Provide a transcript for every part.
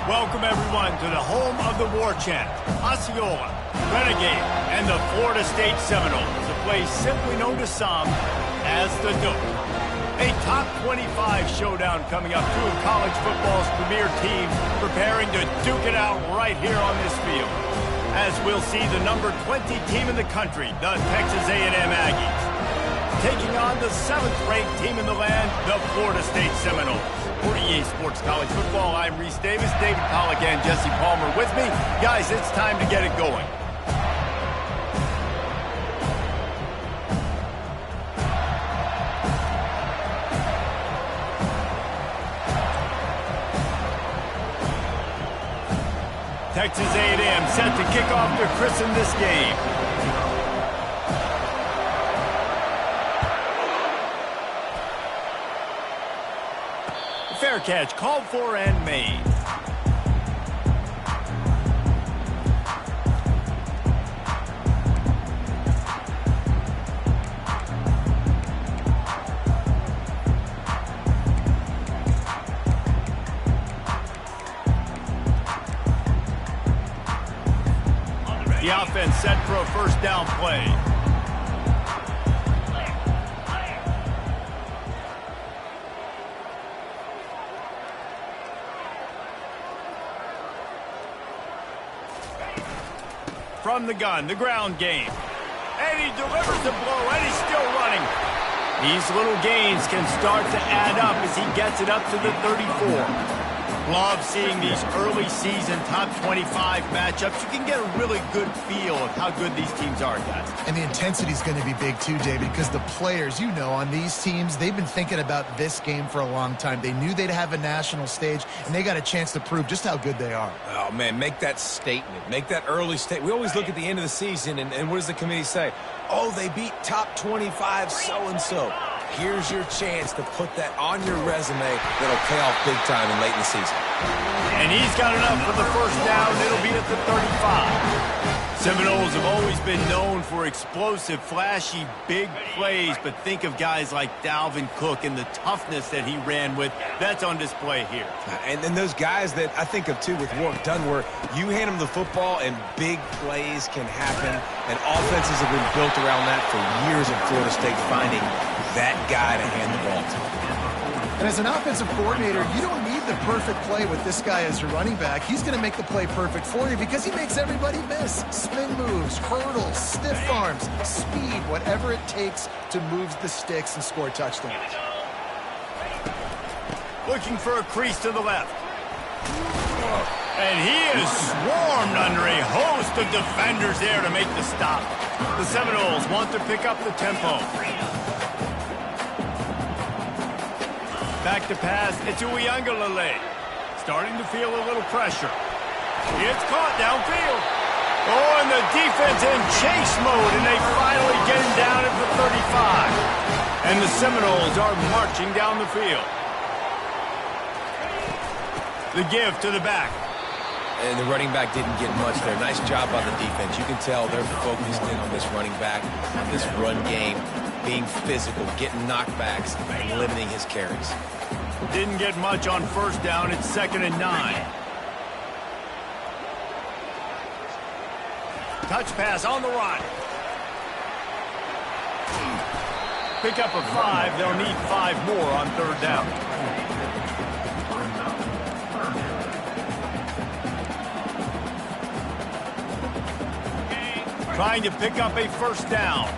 Welcome, everyone, to the home of the War Chant, Osceola, Renegade, and the Florida State Seminoles, a place simply known to some as the Doak. A top 25 showdown coming up, two of college football's premier teams preparing to duke it out right here on this field. As we'll see the number 20 team in the country, the Texas A&M Aggies, taking on the 7th-ranked team in the land, the Florida State Seminoles. For EA Sports College Football, I'm Reese Davis, David Pollack, and Jesse Palmer with me. Guys, it's time to get it going. Texas A&M set to kick off to christen this game. Fair catch called for and made. The offense set for a first down play. From the gun, the ground game. And he delivers the blow, and he's still running. These little gains can start to add up as he gets it up to the 34. Love seeing these early season top 25 matchups. You can get a really good feel of how good these teams are, guys. And the intensity is going to be big too, David, because the players, you know, on these teams, they've been thinking about this game for a long time. They knew they'd have a national stage, and they got a chance to prove just how good they are. Oh, man, make that statement. Make that early statement. We always look at the end of the season, and what does the committee say? Oh, they beat top 25 so-and-so. Here's your chance to put that on your resume that'll pay off big time and late in the season. And he's got enough for the first down. It'll be at the 35. Seminoles have always been known for explosive, flashy, big plays, but think of guys like Dalvin Cook and the toughness that he ran with. That's on display here. And then those guys that I think of, too, with Warrick Dunn, where you hand them the football and big plays can happen, and offenses have been built around that for years at Florida State, finding that guy to hand the ball to. And as an offensive coordinator, you don't need the perfect play with this guy as your running back. He's going to make the play perfect for you because he makes everybody miss. Spin moves, hurdles, stiff arms, speed, whatever it takes to move the sticks and score touchdowns. Looking for a crease to the left. And he is swarmed under a host of defenders there to make the stop. The Seminoles want to pick up the tempo. Back to pass, it's Uiagalelei. Starting to feel a little pressure. It's caught downfield. Oh, and the defense in chase mode, and they finally get him down at the 35. And the Seminoles are marching down the field. The give to the back. And the running back didn't get much there. Nice job by the defense. You can tell they're focused in on this running back, this run game, being physical, getting knockbacks, and limiting his carries. Didn't get much on first down. It's 2nd and 9. Touch pass on the run. Pick up a 5. They'll need 5 more on 3rd down. Trying to pick up a first down.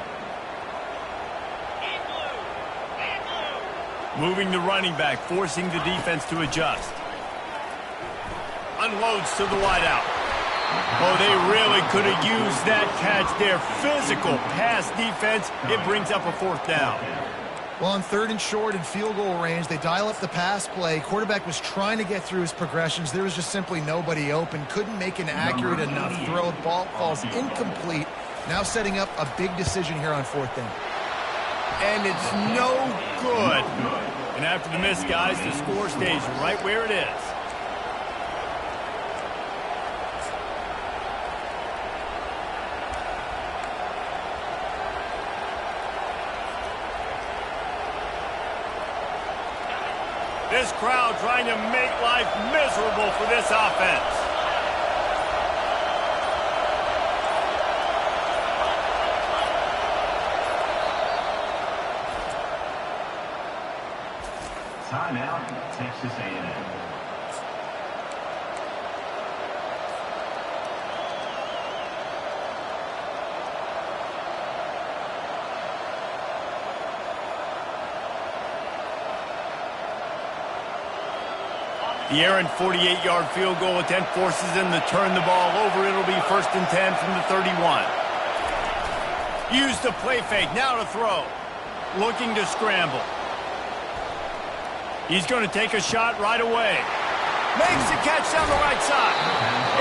Moving the running back, forcing the defense to adjust. Unloads to the wideout. Oh, they really could have used that catch there. Physical pass defense. It brings up a 4th down. Well, on 3rd and short and field goal range, they dial up the pass play. Quarterback was trying to get through his progressions. There was just simply nobody open. Couldn't make an accurate enough throw. Ball falls incomplete. Now setting up a big decision here on 4th down. And it's no good. And after the miss, guys, the score stays right where it is. This crowd trying to make life miserable for this offense. Timeout, Texas A&M. The errant 48-yard field goal attempt forces them to turn the ball over. It'll be 1st and 10 from the 31. Use the play fake. Now to throw. Looking to scramble. He's going to take a shot right away. Makes the catch down the right side.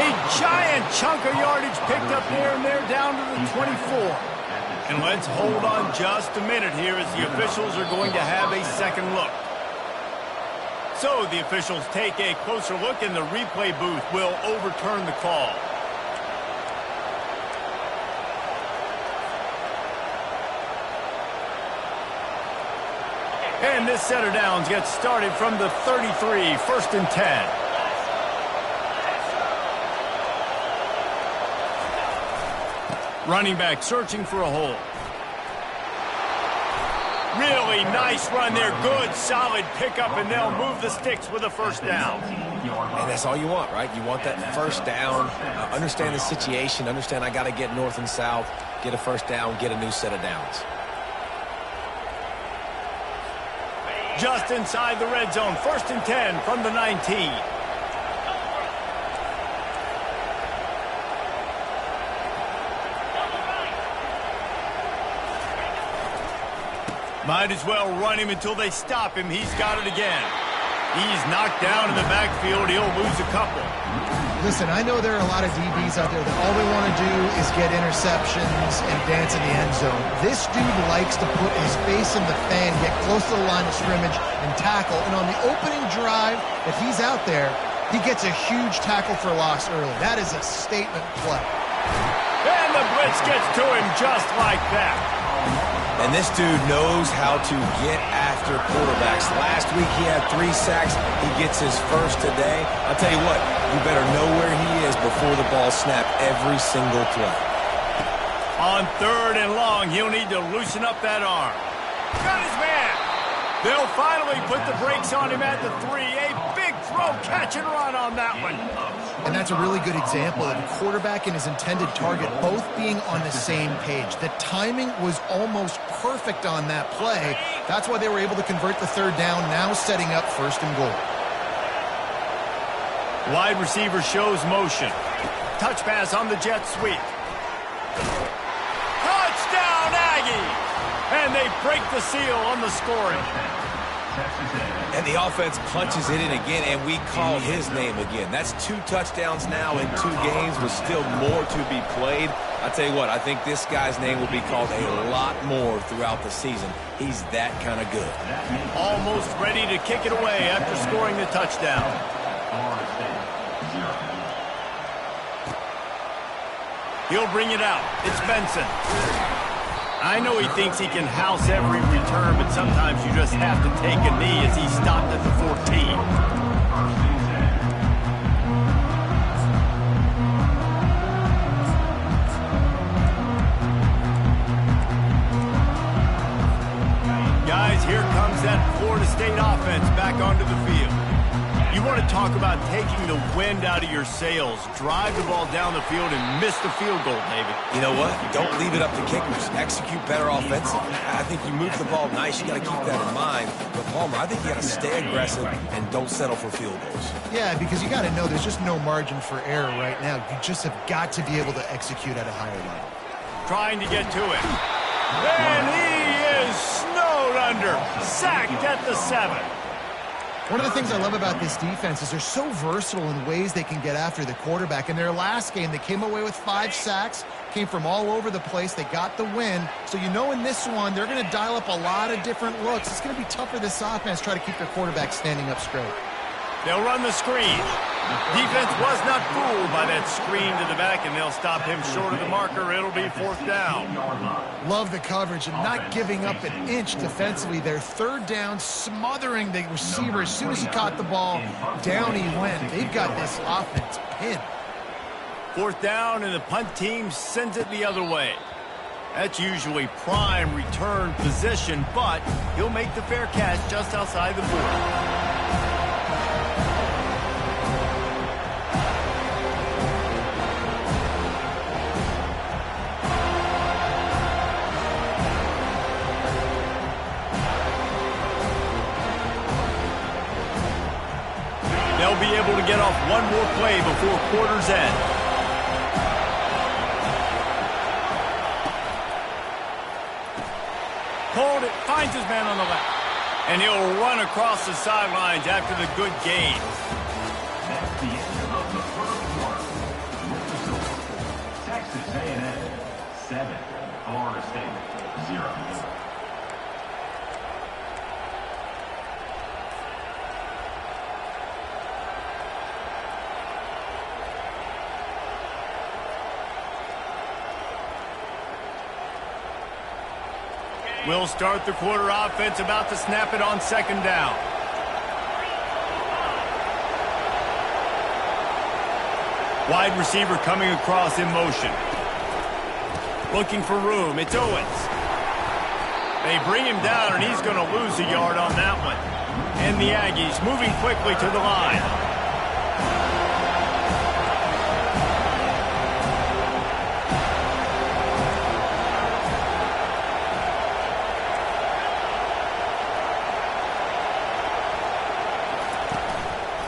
A giant chunk of yardage picked up there, and they're down to the 24. And let's hold on just a minute here as the officials are going to have a second look. So the officials take a closer look, and the replay booth will overturn the call. And this set of downs gets started from the 33, 1st and 10. Running back searching for a hole. Really nice run there. Good, solid pickup, and they'll move the sticks with a 1st down. And that's all you want, right? You want that 1st down. Understand the situation. Understand I got to get north and south, get a 1st down, get a new set of downs. Just inside the red zone. 1st and 10 from the 19. Might as well run him until they stop him. He's got it again. He's knocked down in the backfield. He'll lose a couple. Listen, I know there are a lot of DBs out there that all they want to do is get interceptions and dance in the end zone. This dude likes to put his face in the fan, get close to the line of scrimmage, and tackle. And on the opening drive that he's out there, he gets a huge tackle for loss early. That is a statement play. And the blitz gets to him just like that. And this dude knows how to get after quarterbacks. Last week he had 3 sacks. He gets his 1st today. I'll tell you what, you better know where he is before the ball snapped every single play. On 3rd and long, he'll need to loosen up that arm. Got his man. They'll finally put the brakes on him at the 3. A big throw, catch and run on that one. And that's a really good example of the quarterback and his intended target both being on the same page. The timing was almost perfect on that play. That's why they were able to convert the 3rd down, now setting up 1st and goal. Wide receiver shows motion. Touch pass on the jet sweep. Touchdown, Aggie! And they break the seal on the scoring. And the offense punches it in again, and we call his name again. That's 2 touchdowns now in 2 games with still more to be played. I tell you what, I think this guy's name will be called a lot more throughout the season. He's that kind of good. Almost ready to kick it away after scoring the touchdown. He'll bring it out. It's Benson. I know he thinks he can house every return, but sometimes you just have to take a knee as he stopped at the 14. Guys, here comes that Florida State offense back onto the field. You want to talk about taking the wind out of your sails. Drive the ball down the field and miss the field goal, David. You know what? Don't leave it up to kickers. Execute better offensively. I think you move the ball nice. You got to keep that in mind. But, Palmer, I think you got to stay aggressive and don't settle for field goals. Yeah, because you got to know there's just no margin for error right now. You just have got to be able to execute at a higher level. Trying to get to it. And he is snowed under. Sacked at the 7. One of the things I love about this defense is they're so versatile in ways they can get after the quarterback. In their last game, they came away with 5 sacks, came from all over the place. They got the win. So you know in this one, they're going to dial up a lot of different looks. It's going to be tough for this offense to try to keep their quarterback standing up straight. They'll run the screen. Defense was not fooled by that screen to the back, and they'll stop him short of the marker. It'll be 4th down. Love the coverage and not giving up an inch defensively. Their 3rd down, smothering the receiver. As soon as he caught the ball, down he went. They've got this offense pinned. 4th down, and the punt team sends it the other way. That's usually prime return position, but he'll make the fair catch just outside the 40. They'll be able to get off one more play before quarter's end. Hold it, finds his man on the left. And he'll run across the sidelines after the good gain. That's the end of the first quarter. Texas A&M 7, Florida State 0. We'll start the quarter offense, about to snap it on 2nd down. Wide receiver coming across in motion. Looking for room. It's Owens. They bring him down, and he's going to lose a yard on that one. And the Aggies moving quickly to the line.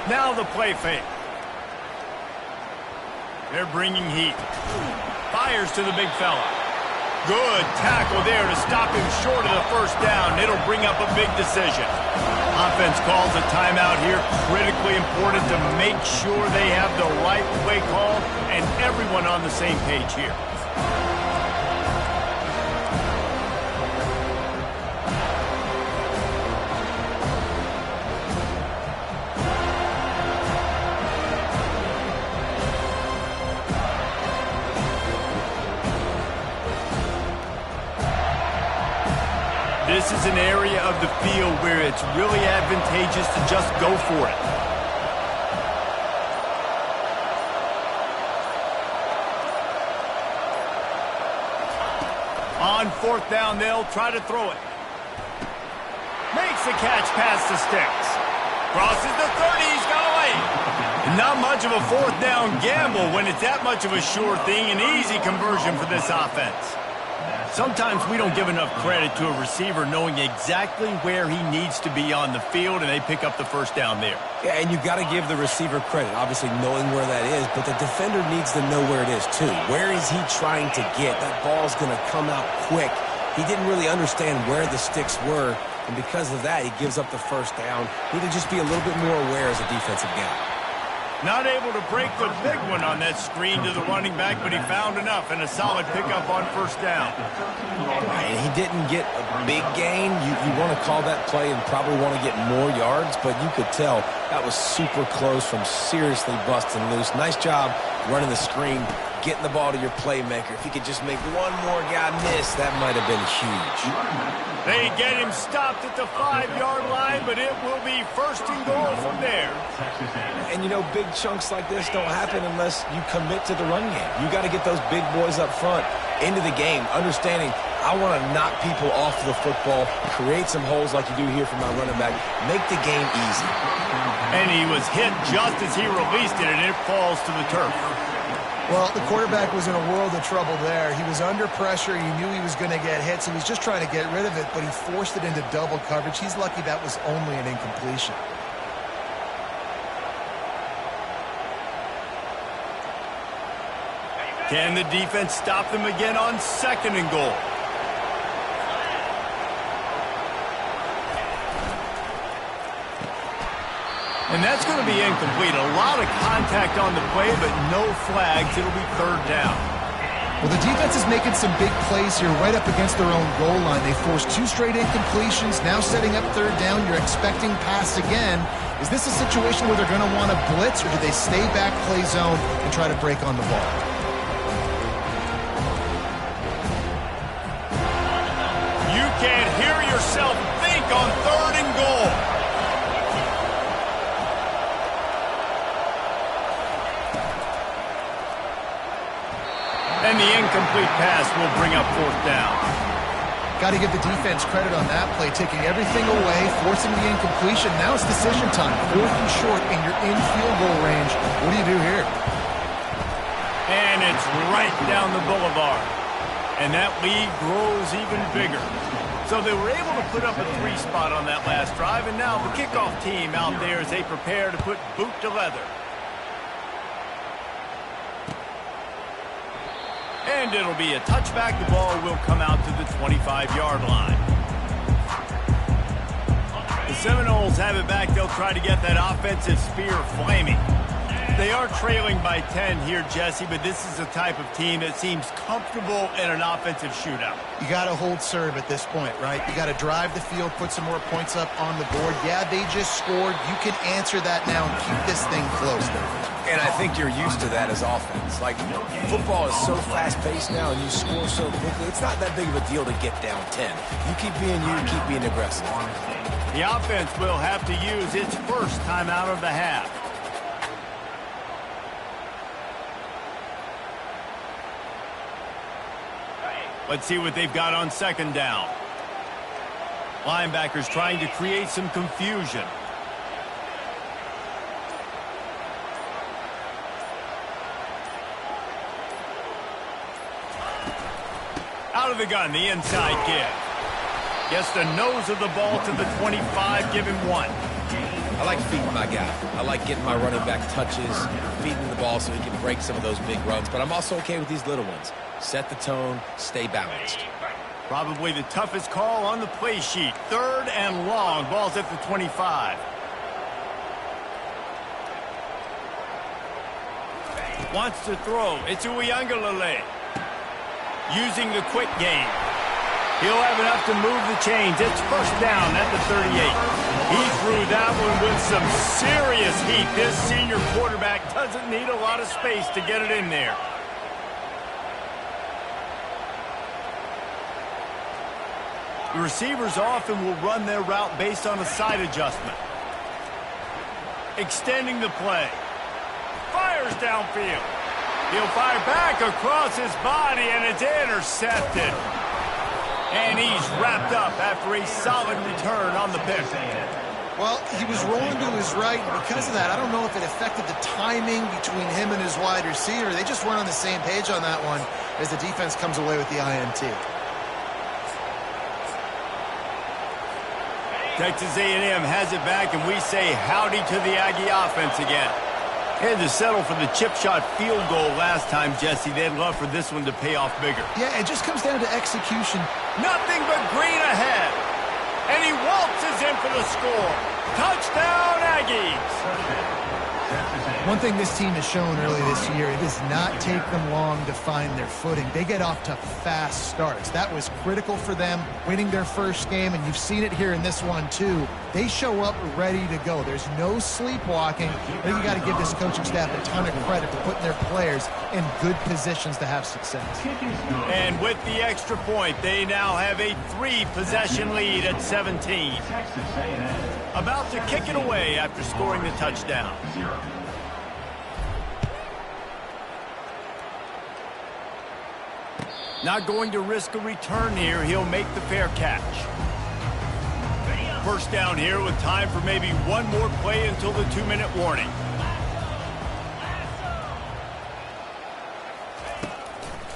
Now the play fake. They're bringing heat. Fires to the big fella. Good tackle there to stop him short of the 1st down. It'll bring up a big decision. Offense calls a timeout here. Critically important to make sure they have the right play call and everyone on the same page here. This is an area of the field where it's really advantageous to just go for it. On 4th down, they'll try to throw it. Makes the catch past the sticks. Crosses the 30, he's got away. Not much of a 4th down gamble when it's that much of a sure thing, an easy conversion for this offense. Sometimes we don't give enough credit to a receiver knowing exactly where he needs to be on the field, and they pick up the 1st down there. Yeah, and you've got to give the receiver credit, obviously knowing where that is, but the defender needs to know where it is too. Where is he trying to get? That ball's going to come out quick. He didn't really understand where the sticks were, and because of that, he gives up the 1st down. Need to just be a little bit more aware as a defensive guy. Not able to break the big one on that screen to the running back, but he found enough and a solid pickup on 1st down. And he didn't get a big gain. You want to call that play and probably want to get more yards, but you could tell that was super close from seriously busting loose. Nice job running the screen, getting the ball to your playmaker. If he could just make one more guy miss, that might have been huge. They get him stopped at the 5-yard line, but it will be 1st and goal from there. And, you know, big chunks like this don't happen unless you commit to the run game. You got to get those big boys up front into the game, understanding I want to knock people off the football, create some holes like you do here for my running back, make the game easy. And he was hit just as he released it, and it falls to the turf. Well, the quarterback was in a world of trouble there. He was under pressure. He knew he was going to get hit, so he was just trying to get rid of it, but he forced it into double coverage. He's lucky that was only an incompletion. Can the defense stop them again on 2nd and goal? And that's going to be incomplete. A lot of contact on the play, but no flags. It'll be 3rd down. Well, the defense is making some big plays here right up against their own goal line. They forced 2 straight incompletions. Now setting up 3rd down. You're expecting pass again. Is this a situation where they're going to want to blitz, or do they stay back, play zone, and try to break on the ball? You can't hear yourself think on 3rd and goal. And the incomplete pass will bring up 4th down. Got to give the defense credit on that play, taking everything away, forcing the incompletion. Now it's decision time. 4th and short, and you're in field goal range. What do you do here? And it's right down the boulevard. And that lead grows even bigger. So they were able to put up a 3 spot on that last drive, and now the kickoff team out there as they prepare to put boot to leather. And it'll be a touchback. The ball will come out to the 25-yard line. The Seminoles have it back. They'll try to get that offensive spear flaming. They are trailing by 10 here, Jesse, but this is the type of team that seems comfortable in an offensive shootout. You got to hold serve at this point, right? You got to drive the field, put some more points up on the board. Yeah, they just scored. You can answer that now and keep this thing close. And I think you're used to that as offense. Like, football is so fast-paced now and you score so quickly, it's not that big of a deal to get down 10. You keep being you, keep being aggressive. The offense will have to use its first timeout of the half. Let's see what they've got on 2nd down. Linebackers trying to create some confusion. Out of the gun, the inside give. Gets the nose of the ball to the 25, give him 1. I like feeding my guy. I like getting my running back touches, feeding the ball so he can break some of those big runs. But I'm also okay with these little ones. Set the tone, stay balanced. Probably the toughest call on the play sheet. 3rd and long. Ball's at the 25. Wants to throw. It's Uiagalelei. Using the quick game. He'll have enough to move the chains. It's 1st down at the 38. He threw that one with some serious heat. This senior quarterback doesn't need a lot of space to get it in there. The receivers often will run their route based on a side adjustment. Extending the play. Fires downfield. He'll fire back across his body, and it's intercepted. And he's wrapped up after a solid return on the pick. Well, he was rolling to his right, and because of that, I don't know if it affected the timing between him and his wide receiver. They just weren't on the same page on that one as the defense comes away with the INT. Texas A&M has it back, and we say howdy to the Aggie offense again. Had to settle for the chip shot field goal last time, Jesse. They'd love for this one to pay off bigger. Yeah, it just comes down to execution. Nothing but green ahead. And he waltzes in for the score. Touchdown, Aggies. One thing this team has shown early this year, it does not take them long to find their footing. They get off to fast starts. That was critical for them, winning their first game, and you've seen it here in this one too. They show up ready to go. There's no sleepwalking. I think you got to give this coaching staff a ton of credit for putting their players in good positions to have success. And with the extra point, they now have a 3-possession lead at 17. About to kick it away after scoring the touchdown. Not going to risk a return here. He'll make the fair catch. 1st down here with time for maybe one more play until the 2-minute warning.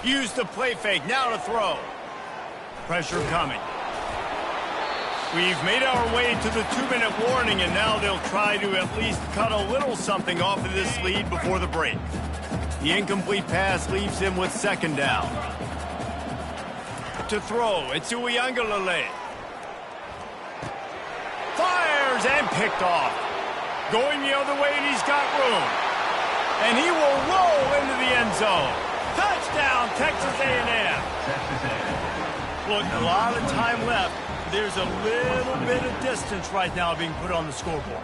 Use the play fake. Now to throw. Pressure coming. We've made our way to the 2-minute warning, and now they'll try to at least cut a little something off of this lead before the break. The incomplete pass leaves him with 2nd down. To throw, it's Uiagalelei. Fires and picked off. Going the other way, and he's got room. And he will roll into the end zone. Touchdown, Texas A&M. Look, a lot of time left. There's a little bit of distance right now being put on the scoreboard.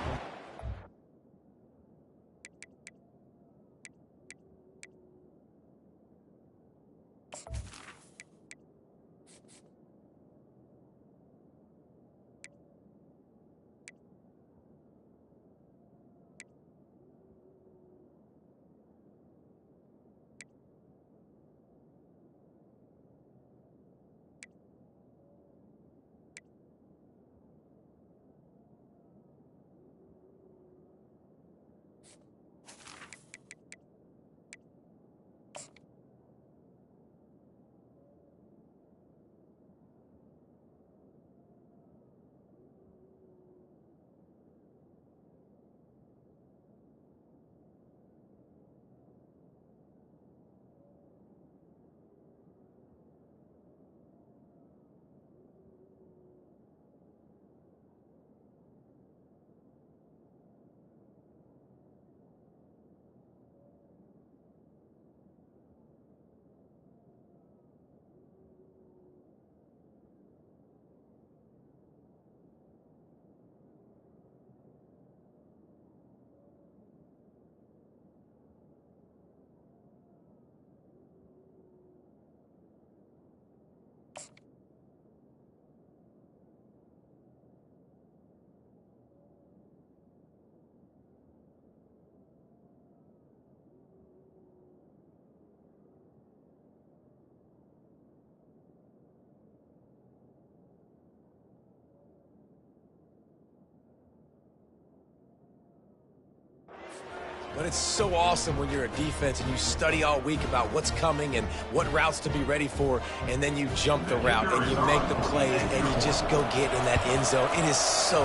But it's so awesome when you're a defense and you study all week about what's coming and what routes to be ready for, and then you jump the route and you make the plays and you just go get in that end zone. It is so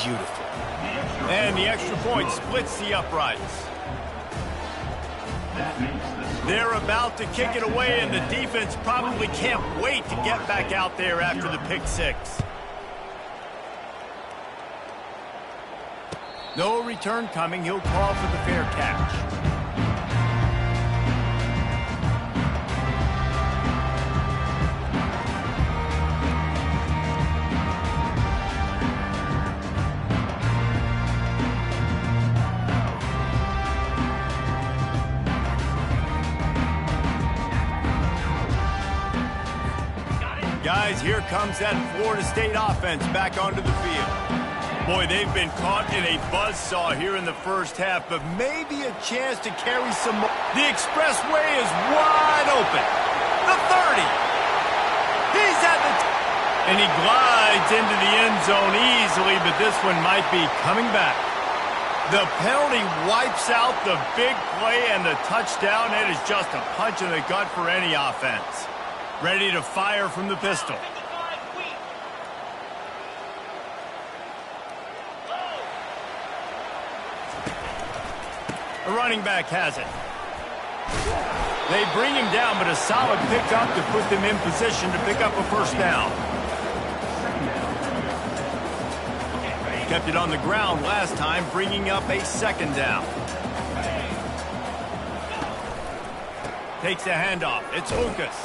beautiful. And the extra point splits the uprights. They're about to kick it away, and the defense probably can't wait to get back out there after the pick six. No return coming. He'll call for the fair catch. Guys, here comes that Florida State offense back onto the field. Boy, they've been caught in a buzzsaw here in the first half, but maybe a chance to carry some more. The expressway is wide open. The 30. He's at the and he glides into the end zone easily, but this one might be coming back. The penalty wipes out the big play and the touchdown. It is just a punch in the gut for any offense. Ready to fire from the pistol. A running back has it. They bring him down, but a solid pickup to put them in position to pick up a first down. Kept it on the ground last time, bringing up a second down. Takes the handoff. It's Lucas.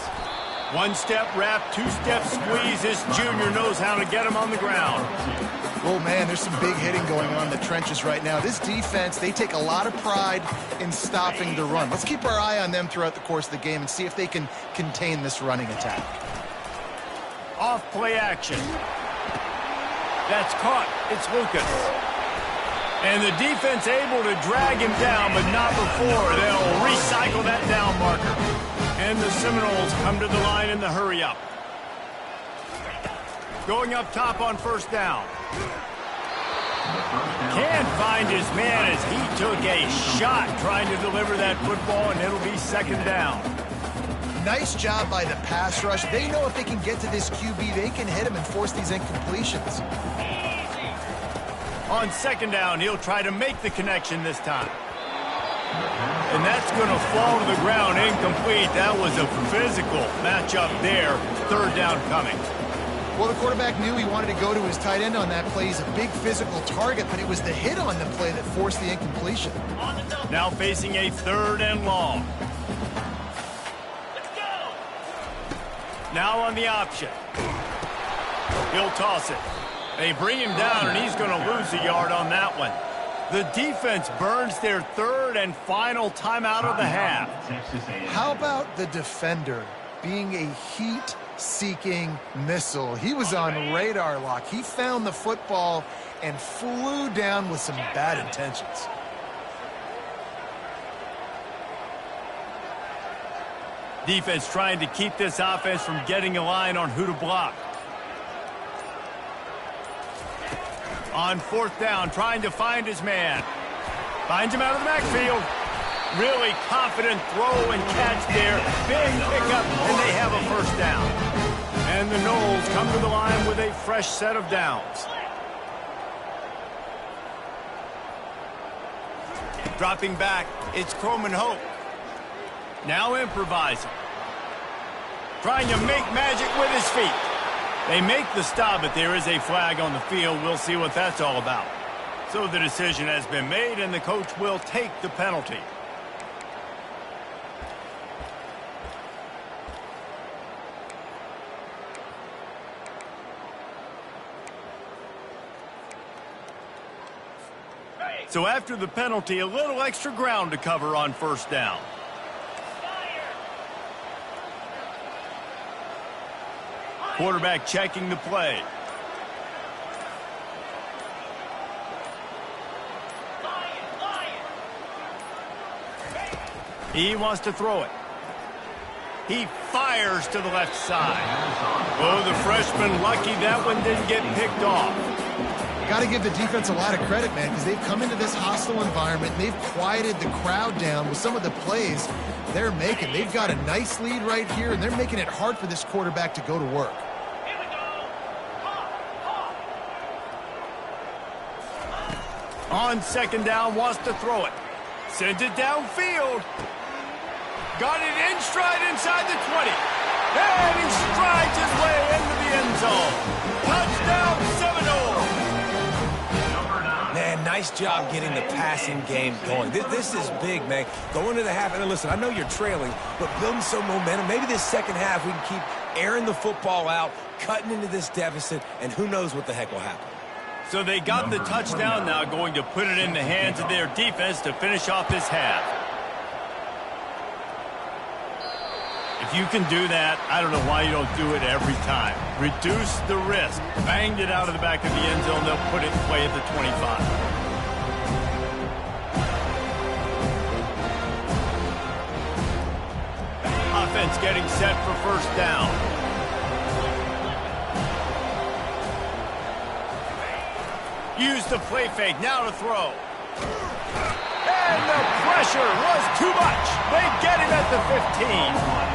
One-step wrap, two-step squeeze. This junior knows how to get him on the ground. Oh, man, there's some big hitting going on in the trenches right now. This defense, they take a lot of pride in stopping the run. Let's keep our eye on them throughout the course of the game and see if they can contain this running attack. Off play action. That's caught. It's Lucas. And the defense able to drag him down, but not before. They'll recycle that down marker. And the Seminoles come to the line in the hurry-up. Going up top on first down. Can't find his man as he took a shot trying to deliver that football, and it'll be second down. Nice job by the pass rush. They know if they can get to this QB, they can hit him and force these incompletions. On second down, he'll try to make the connection this time. And that's going to fall to the ground incomplete. That was a physical matchup there. Third down coming. Well, the quarterback knew he wanted to go to his tight end on that play. He's a big physical target, but it was the hit on the play that forced the incompletion. Now facing a third and long. Let's go. Now on the option. He'll toss it. They bring him down, and he's going to lose a yard on that one. The defense burns their third and final timeout of the half. How about the defender being a heat-seeking missile? He was on radar lock. He found the football and flew down with some bad intentions. Defense trying to keep this offense from getting a line on who to block. On fourth down, trying to find his man. Finds him out of the backfield. Really confident throw and catch there. Big pickup, and they have a first down. And the Noles come to the line with a fresh set of downs. Dropping back, it's Croman Hope. Now improvising. Trying to make magic with his feet. They make the stop, but there is a flag on the field. We'll see what that's all about. So the decision has been made, and the coach will take the penalty. So after the penalty, a little extra ground to cover on first down. Quarterback checking the play. He wants to throw it. He fires to the left side. Oh, the freshman lucky that one didn't get picked off. Got to give the defense a lot of credit, man, because they've come into this hostile environment, and they've quieted the crowd down with some of the plays they're making. They've got a nice lead right here, and they're making it hard for this quarterback to go to work. On second down, wants to throw it. Sends it downfield. Got it in stride inside the 20. And he strides his way into the end zone. Touchdown, Seminole. Man, nice job getting the passing game going. This is big, man. Going to the half, and listen, I know you're trailing, but building some momentum. Maybe this second half we can keep airing the football out, cutting into this deficit, and who knows what the heck will happen. So they got the touchdown now, going to put it in the hands of their defense to finish off this half. If you can do that, I don't know why you don't do it every time. Reduce the risk. Banged it out of the back of the end zone. They'll put it in play at the 25. Offense getting set for first down. Use the play fake, now to throw. And the pressure was too much. They get him at the 15.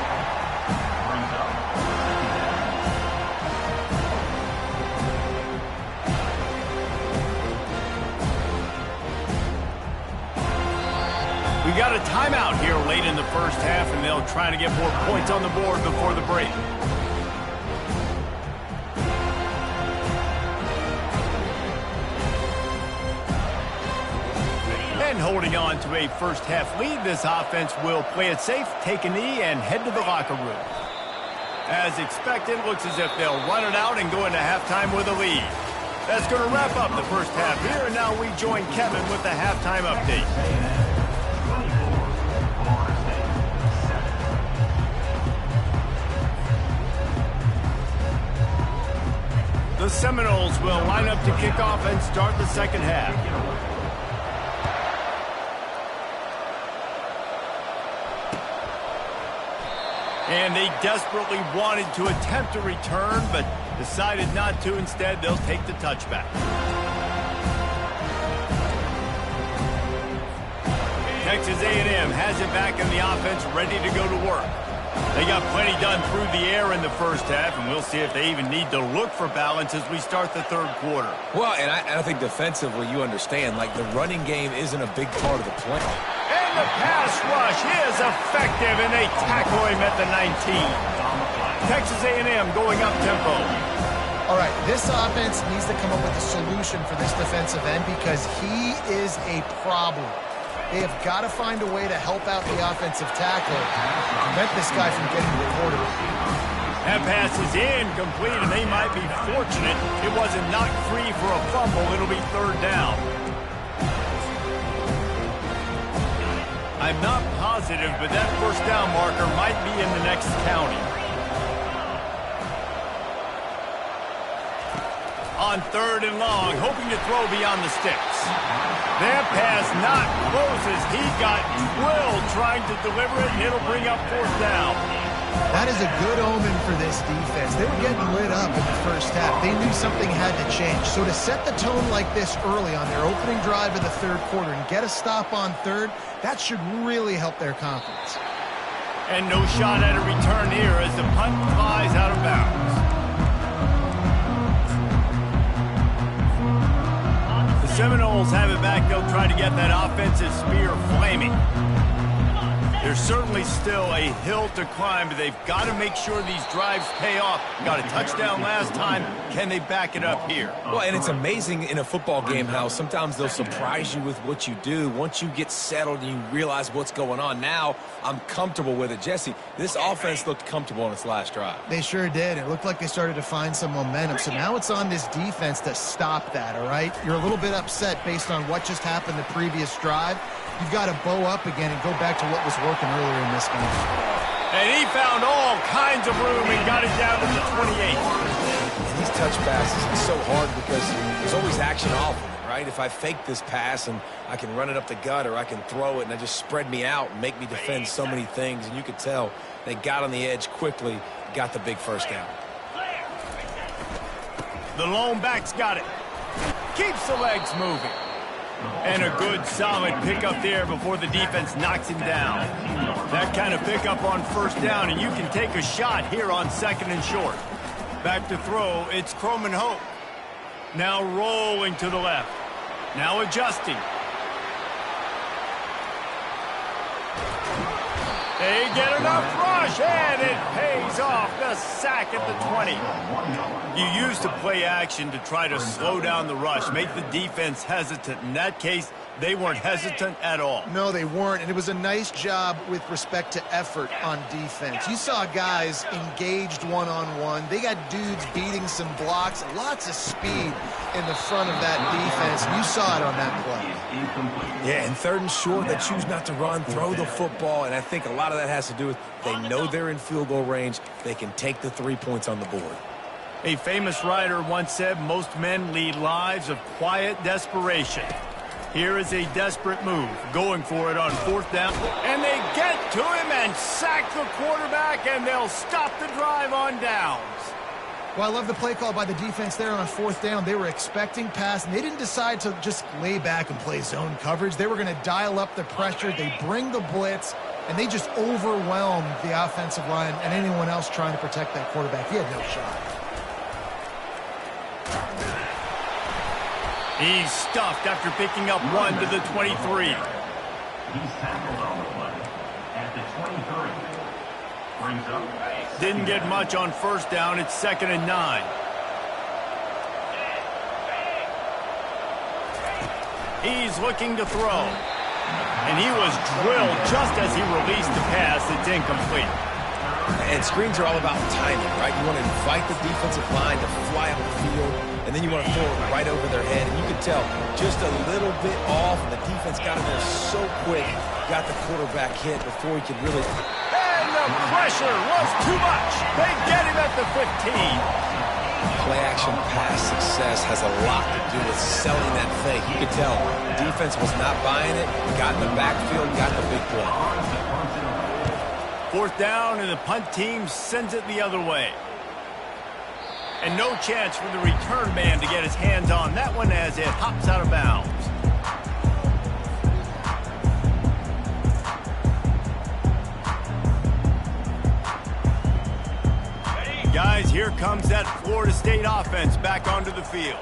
We got a timeout here late in the first half, and they'll try to get more points on the board before the break. And holding on to a first-half lead, this offense will play it safe, take a knee, and head to the locker room. As expected, looks as if they'll run it out and go into halftime with a lead. That's going to wrap up the first half here, and now we join Kevin with the halftime update. The Seminoles will line up to kick off and start the second half. And they desperately wanted to attempt a return, but decided not to. Instead, they'll take the touchback. Texas A&M has it back in the offense, ready to go to work. They got plenty done through the air in the first half, and we'll see if they even need to look for balance as we start the third quarter. Well, and I think defensively, you understand, like the running game isn't a big part of the play. And the pass rush is effective, and they tackle him at the 19. Texas A&M going up tempo. All right, this offense needs to come up with a solution for this defensive end because he is a problem. They have got to find a way to help out the offensive tackle and prevent this guy from getting to the quarterback. That pass is incomplete, and they might be fortunate it wasn't knocked free for a fumble. It'll be third down. I'm not positive, but that first down marker might be in the next county. On third and long, hoping to throw beyond the sticks. That pass not close as he got drilled trying to deliver it, and it'll bring up fourth down. That is a good omen for this defense. They were getting lit up in the first half. They knew something had to change. So to set the tone like this early on their opening drive of the third quarter and get a stop on third, that should really help their confidence. And no shot at a return here as the punt flies out of bounds. The Seminoles have it back. They'll try to get that offensive spear flaming. There's certainly still a hill to climb, but they've got to make sure these drives pay off. Got a touchdown last time. Can they back it up here? Well, and it's amazing in a football game how sometimes they'll surprise you with what you do. Once you get settled and you realize what's going on, now I'm comfortable with it. Jesse, this offense looked comfortable on its last drive. They sure did. It looked like they started to find some momentum. So now it's on this defense to stop that, all right? You're a little bit upset based on what just happened the previous drive. You've got to bow up again and go back to what was working earlier in this game. And he found all kinds of room and got it down to the 28. And these touch passes are so hard because there's always action off of it, right? If I fake this pass and I can run it up the gut or I can throw it and I just spread me out and make me defend so many things. And you could tell they got on the edge quickly, got the big first down. The lone back's got it. Keeps the legs moving. And a good, solid pickup there before the defense knocks him down. That kind of pickup on first down, and you can take a shot here on 2nd and short. Back to throw, it's Croman Hope. Now rolling to the left. Now adjusting. They get enough rush, and it pays off. The sack at the 20. You use the play action to try to slow down the rush, make the defense hesitant. In that case, they weren't hesitant at all. No, they weren't, and it was a nice job with respect to effort on defense. You saw guys engaged one-on-one. They got dudes beating some blocks, lots of speed in the front of that defense. You saw it on that play. Yeah, and 3rd and short, they choose not to run, throw the football, and I think a lot of that has to do with they know they're in field goal range. They can take the 3 points on the board. A famous writer once said, most men lead lives of quiet desperation. Here is a desperate move, going for it on 4th down. And they get to him and sack the quarterback, and they'll stop the drive on downs. Well, I love the play call by the defense there on 4th down. They were expecting pass, and they didn't decide to just lay back and play zone coverage. They were going to dial up the pressure. They bring the blitz, and they just overwhelmed the offensive line and anyone else trying to protect that quarterback. He had no shot. He's stuffed after picking up 1 to the 23. He's tackled on the play at the 23. Brings up. Didn't get much on 1st down. It's 2nd and 9. He's looking to throw. And he was drilled just as he released the pass. It's incomplete. And screens are all about timing, right? You want to invite the defensive line to fly up the field, and then you want to throw it right over their head. And you can tell just a little bit off, and the defense got in there so quick, got the quarterback hit before he could really... And the pressure was too much. They get him at the 15. Play-action pass success has a lot to do with selling that fake. You could tell the defense was not buying it, got in the backfield, got the big play. 4th down, and the punt team sends it the other way. And no chance for the return man to get his hands on that one as it hops out of bounds. Guys, here comes that Florida State offense back onto the field.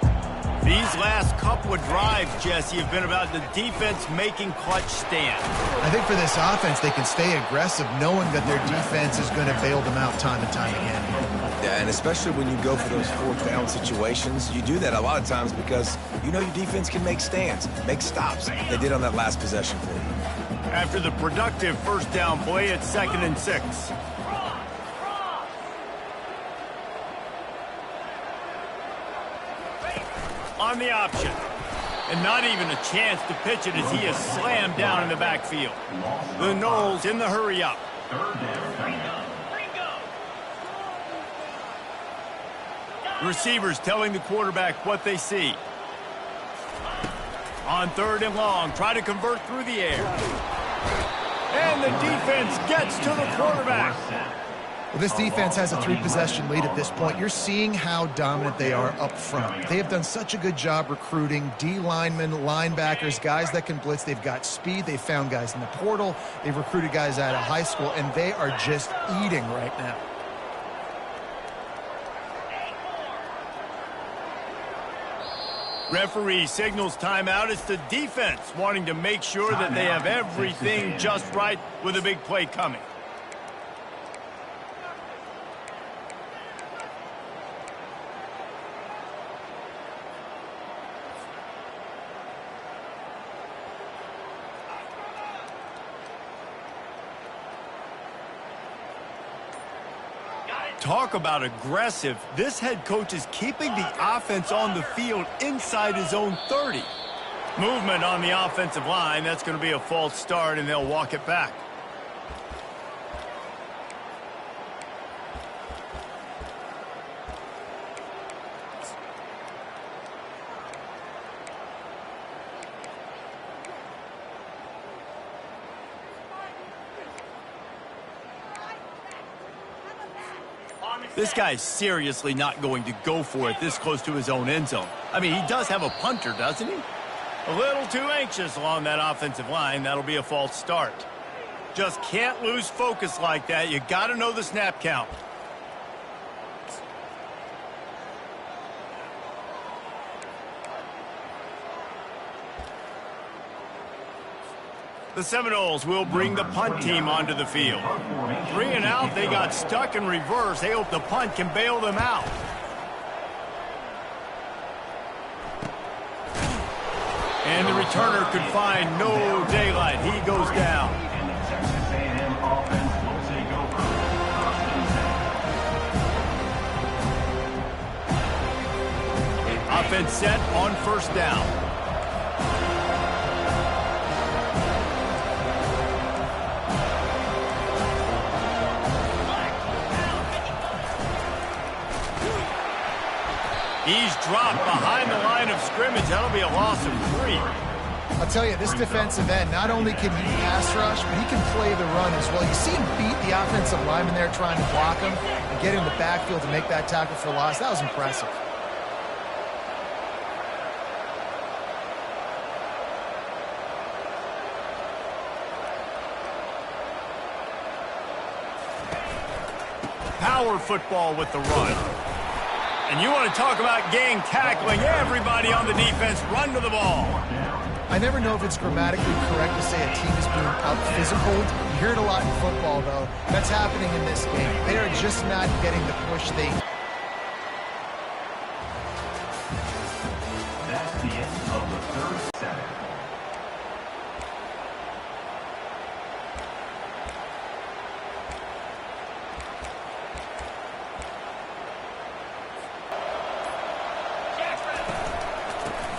These last couple of drives, Jesse, have been about the defense making clutch stands. I think for this offense, they can stay aggressive knowing that their defense is going to bail them out time and time again. Yeah, and especially when you go for those 4th down situations, you do that a lot of times because you know your defense can make stands, make stops. They did on that last possession for you. After the productive 1st down play, it's 2nd and 6. On the option. And not even a chance to pitch it as he is slammed down in the backfield. The Noles in the hurry up. Receivers telling the quarterback what they see. On 3rd and long, try to convert through the air. And the defense gets to the quarterback. Well, this defense has a 3-possession lead at this point. You're seeing how dominant they are up front. They have done such a good job recruiting D linemen, linebackers, guys that can blitz. They've got speed. They've found guys in the portal. They've recruited guys out of high school, and they are just eating right now. Referee signals timeout. It's the defense wanting to make sure that they have everything just right with a big play coming. Talk about aggressive. This head coach is keeping the offense on the field inside his own 30. Movement on the offensive line. That's going to be a false start, and they'll walk it back. This guy's seriously not going to go for it this close to his own end zone. I mean, he does have a punter, doesn't he? A little too anxious along that offensive line. That'll be a false start. Just can't lose focus like that. You got to know the snap count. The Seminoles will bring the punt team onto the field. 3 and out, they got stuck in reverse. They hope the punt can bail them out. And the returner could find no daylight. He goes down. And the Texas A&M offense will take over. Offense set on first down. He's dropped behind the line of scrimmage. That'll be a loss of 3. I'll tell you, this defensive end, not only can he pass rush, but he can play the run as well. You see him beat the offensive lineman there trying to block him and get in the backfield to make that tackle for loss. That was impressive. Power football with the run. And you want to talk about gang tackling. Everybody on the defense run to the ball. I never know if it's grammatically correct to say a team is being out-physical. You hear it a lot in football, though. That's happening in this game. They are just not getting the push they... That's the end of the third set.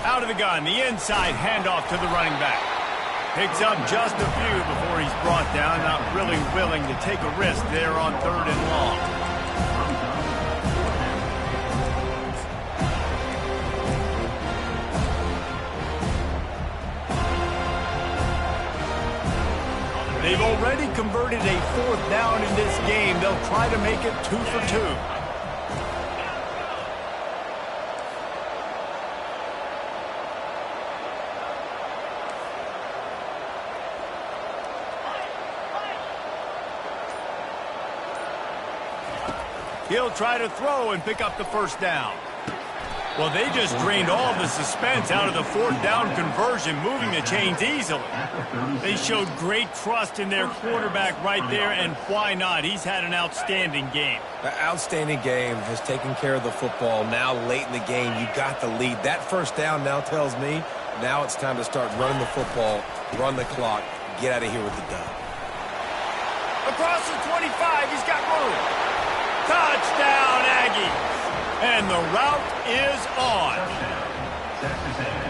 Out of the gun, the inside handoff to the running back. Picks up just a few before he's brought down. Not really willing to take a risk there on 3rd and long. They've already converted a 4th down in this game. They'll try to make it 2 for 2. He'll try to throw and pick up the 1st down. Well, they just drained all the suspense out of the 4th down conversion, moving the chains easily. They showed great trust in their quarterback right there, and why not? He's had an outstanding game. An outstanding game, has taken care of the football. Now, late in the game, you got the lead. That 1st down now tells me now it's time to start running the football, run the clock, get out of here with the dub. Across the 25, he's got room. Touchdown, Aggies. And the route is on.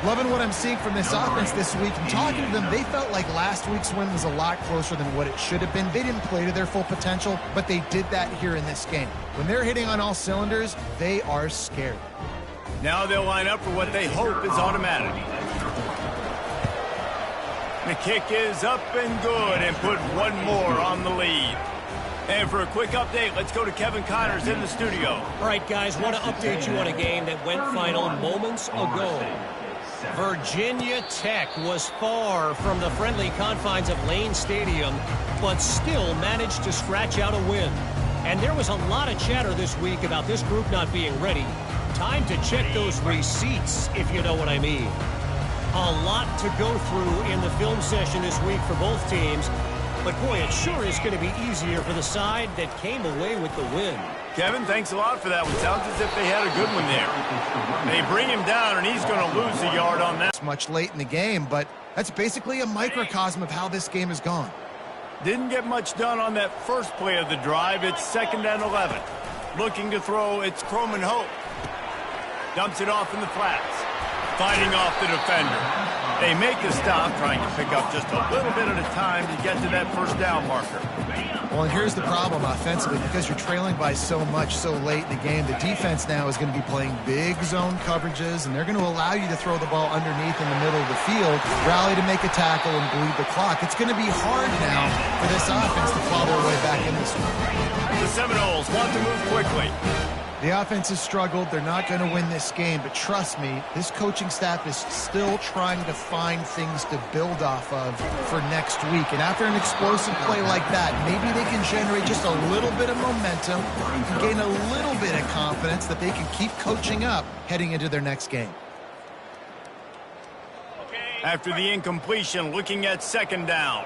Loving what I'm seeing from this offense this week. And talking to them, they felt like last week's win was a lot closer than what it should have been. They didn't play to their full potential, but they did that here in this game. When they're hitting on all cylinders, they are scared. Now they'll line up for what they hope is automatic. The kick is up and good and put one more on the lead. And for a quick update, let's go to Kevin Connors in the studio. All right, guys, want to update you on a game that went final moments ago. Virginia Tech was far from the friendly confines of Lane Stadium, but still managed to scratch out a win. And there was a lot of chatter this week about this group not being ready. Time to check those receipts, if you know what I mean. A lot to go through in the film session this week for both teams. But, boy, it sure is going to be easier for the side that came away with the win. Kevin, thanks a lot for that one. Sounds as if they had a good one there. They bring him down, and he's going to lose a yard on that. It's much late in the game, but that's basically a microcosm of how this game has gone. Didn't get much done on that first play of the drive. It's 2nd and 11. Looking to throw, it's Croman Hope. Dumps it off in the flats. Fighting off the defender. They make the stop, trying to pick up just a little bit at a time to get to that 1st down marker. Well, and here's the problem offensively, because you're trailing by so much so late in the game, the defense now is going to be playing big zone coverages, and they're going to allow you to throw the ball underneath in the middle of the field, rally to make a tackle, and bleed the clock. It's going to be hard now for this offense to claw their way back in this one. The Seminoles want to move quickly. The offense has struggled. They're not going to win this game, but trust me, this coaching staff is still trying to find things to build off of for next week. And after an explosive play like that, maybe they can generate just a little bit of momentum and gain a little bit of confidence that they can keep coaching up heading into their next game. After the incompletion, looking at second down.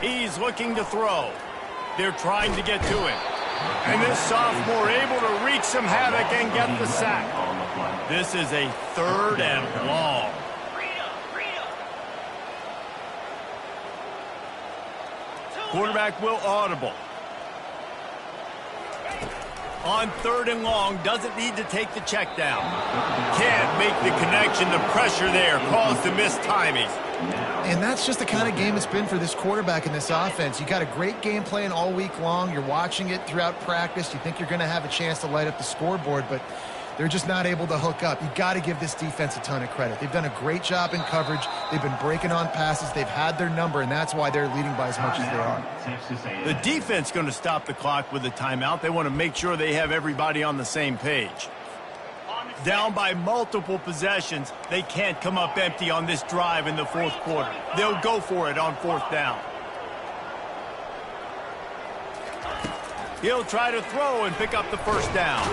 He's looking to throw. They're trying to get to him. And this sophomore able to wreak some havoc and get the sack. This is a 3rd and long. Quarterback will audible. On 3rd and long, doesn't need to take the check down. Can't make the connection. The pressure there caused the missed timing. And that's just the kind of game it's been for this quarterback in this offense. You got a great game plan all week long. You're watching it throughout practice. You think you're going to have a chance to light up the scoreboard, but they're just not able to hook up. You got to give this defense a ton of credit. They've done a great job in coverage. They've been breaking on passes. They've had their number, and that's why they're leading by as much as they are. The defense going to stop the clock with a timeout. They want to make sure they have everybody on the same page. Down by multiple possessions, they can't come up empty on this drive in the 4th quarter. They'll go for it on 4th down. He'll try to throw and pick up the 1st down.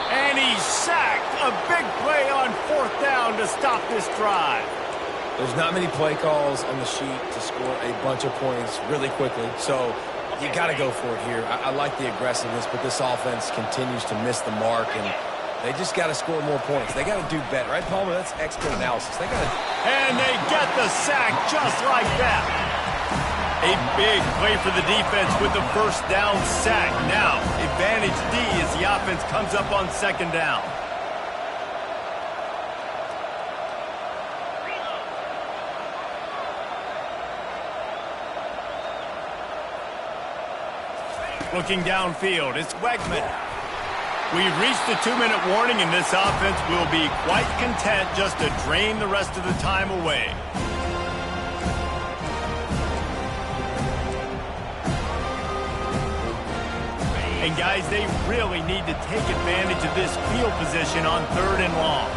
And he's sacked. A big play on 4th down to stop this drive. There's not many play calls on the sheet to score a bunch of points really quickly, so you got to go for it here. I like the aggressiveness, but this offense continues to miss the mark, and they just got to score more points. They got to do better, right, Palmer? That's expert analysis. They got to. And they get the sack just like that. A big play for the defense with the 1st down sack. Now, advantage D as the offense comes up on 2nd down. Looking downfield, it's Wegman. We've reached the 2-minute warning, and this offense will be quite content just to drain the rest of the time away. And guys, they really need to take advantage of this field position on 3rd and long.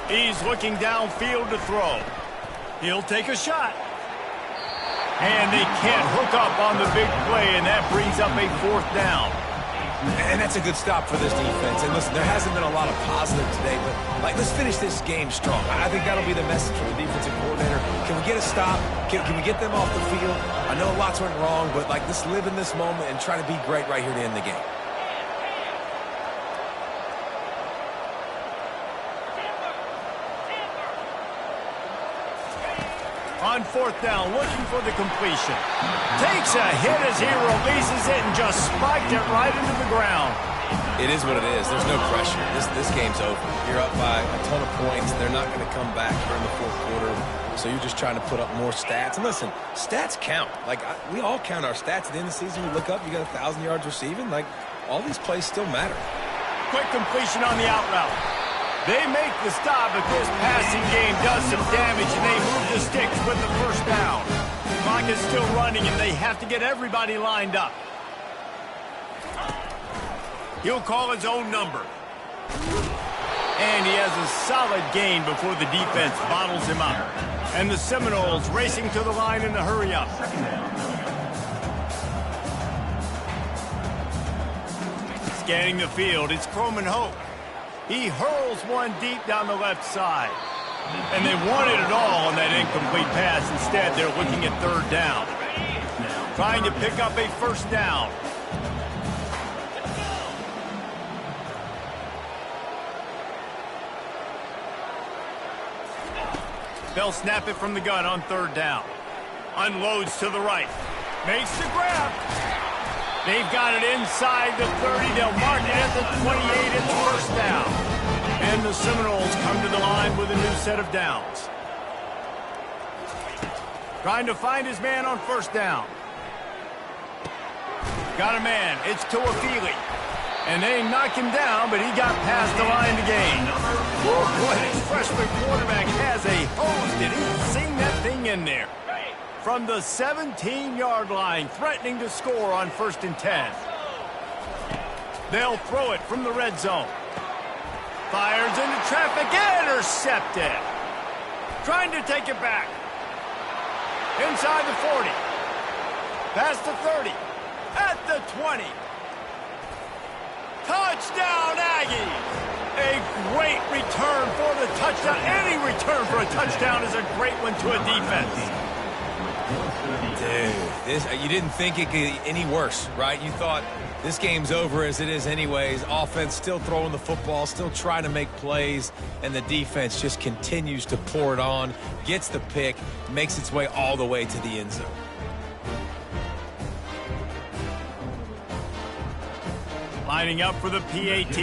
He's looking downfield to throw. He'll take a shot. And they can't hook up on the big play, and that brings up a 4th down. And that's a good stop for this defense. And listen, there hasn't been a lot of positive today, but let's finish this game strong. I think that'll be the message from the defensive coordinator. Can we get a stop? Can we get them off the field? I know lots went wrong, but let's live in this moment and try to be great right here to end the game. On 4th down, looking for the completion. Takes a hit as he releases it and just spiked it right into the ground. It is what it is. There's no pressure. This game's over. You're up by a ton of points. They're not going to come back here in the 4th quarter, so you're just trying to put up more stats. And listen, stats count. We all count our stats at the end of the season. We look up, you got 1,000 yards receiving. All these plays still matter. Quick completion on the out route. They make the stop, but this passing game does some damage, and they move the sticks with the 1st down. Clock is still running, and they have to get everybody lined up. He'll call his own number. And he has a solid gain before the defense bottles him up. And the Seminoles racing to the line in a hurry up. Scanning the field, it's Croman Hope. He hurls one deep down the left side. And they wanted it all on that incomplete pass. Instead, they're looking at 3rd down. Trying to pick up a 1st down. They'll snap it from the gun on 3rd down. Unloads to the right. Makes the grab. They've got it inside the 30. They'll mark it at the 28. It's 1st down. And the Seminoles come to the line with a new set of downs. Trying to find his man on 1st down. Got a man. It's Tuafili. And they knock him down, but he got past the line to gain. Boy, this freshman quarterback has a hose. Did he sing that thing in there? From the 17-yard line, threatening to score on 1st and 10. They'll throw it from the red zone. Fires into traffic, intercepted. Trying to take it back. Inside the 40. Past the 30. At the 20. Touchdown, Aggies! A great return for the touchdown. Any return for a touchdown is a great one to a defense. Dude, you didn't think it could get any worse, right? You thought this game's over as it is anyways. Offense still throwing the football, still trying to make plays, and the defense just continues to pour it on, gets the pick, makes its way all the way to the end zone. Lining up for the PAT.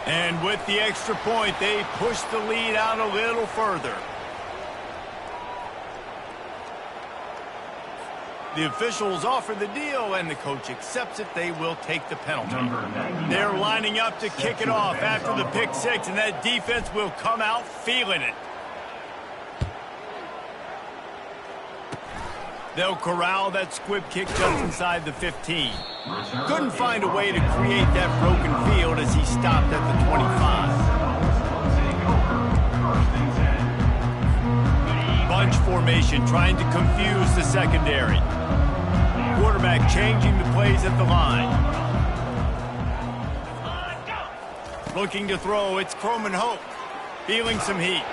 And with the extra point, they push the lead out a little further. The officials offer the deal, and the coach accepts it. They will take the penalty. They're lining up to kick it off after the pick six, and that defense will come out feeling it. They'll corral that squib kick just inside the 15. Couldn't find a way to create that broken field as he stopped at the 25. Bunch formation trying to confuse the secondary. Quarterback changing the plays at the line. Looking to throw, it's Croman Hope. Feeling some heat.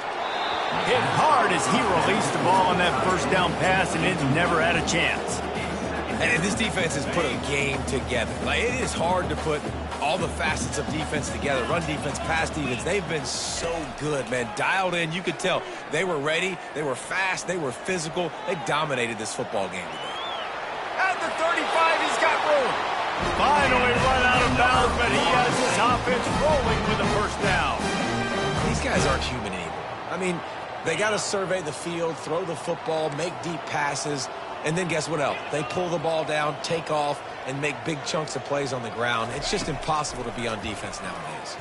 Hit hard as he released the ball on that first down pass, and it never had a chance. And this defense has put a game together. Like, it is hard to put all the facets of defense together. Run defense, pass defense. They've been so good, man. Dialed in. You could tell they were ready. They were fast. They were physical. They dominated this football game today. At the 35, he's got room. Finally run out of bounds, but he has his offense rolling with a first down. These guys aren't human anymore. I mean, they got to survey the field, throw the football, make deep passes, and then guess what else? They pull the ball down, take off, and make big chunks of plays on the ground. It's just impossible to be on defense nowadays.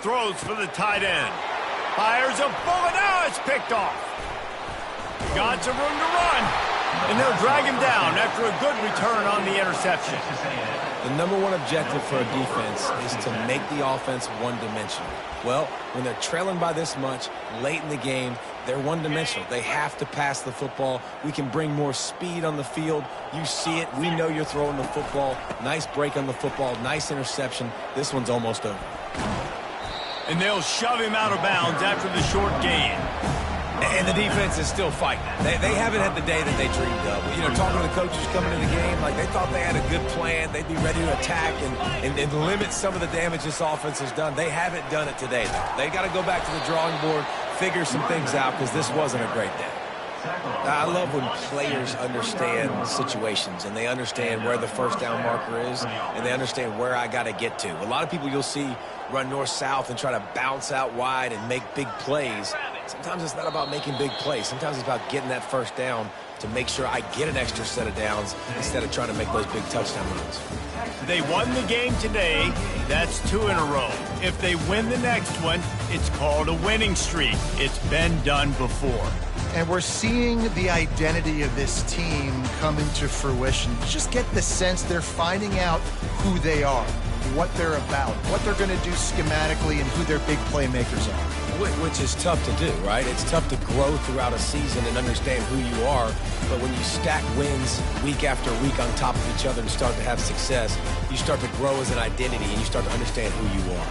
Throws for the tight end. Fires a bullet. Now it's picked off. Got some room to run. And they'll drag him down after a good return on the interception. The number one objective for a defense is to make the offense one-dimensional. Well, when they're trailing by this much, late in the game, they're one-dimensional. They have to pass the football. We can bring more speed on the field. You see it. We know you're throwing the football. Nice break on the football. Nice interception. This one's almost over. And they'll shove him out of bounds after the short gain. And the defense is still fighting. They haven't had the day that they dreamed of. You know, talking to the coaches coming to the game, like they thought they had a good plan. They'd be ready to attack and limit some of the damage this offense has done. They haven't done it today, though. They got to go back to the drawing board, figure some things out, because this wasn't a great day. I love when players understand situations and they understand where the first down marker is and they understand where I got to get to. A lot of people you'll see run north-south and try to bounce out wide and make big plays. Sometimes it's not about making big plays. Sometimes it's about getting that first down to make sure I get an extra set of downs instead of trying to make those big touchdown runs. They won the game today. That's 2 in a row. If they win the next one, it's called a winning streak. It's been done before. And we're seeing the identity of this team come into fruition. You just get the sense they're finding out who they are, what they're about, what they're going to do schematically, and who their big playmakers are. Which is tough to do, right? It's tough to grow throughout a season and understand who you are. But when you stack wins week after week on top of each other and start to have success, you start to grow as an identity and you start to understand who you are.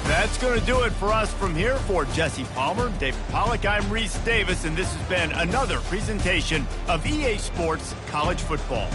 That's going to do it for us from here. For Jesse Palmer, David Pollack, I'm Reese Davis, and this has been another presentation of EA Sports College Football.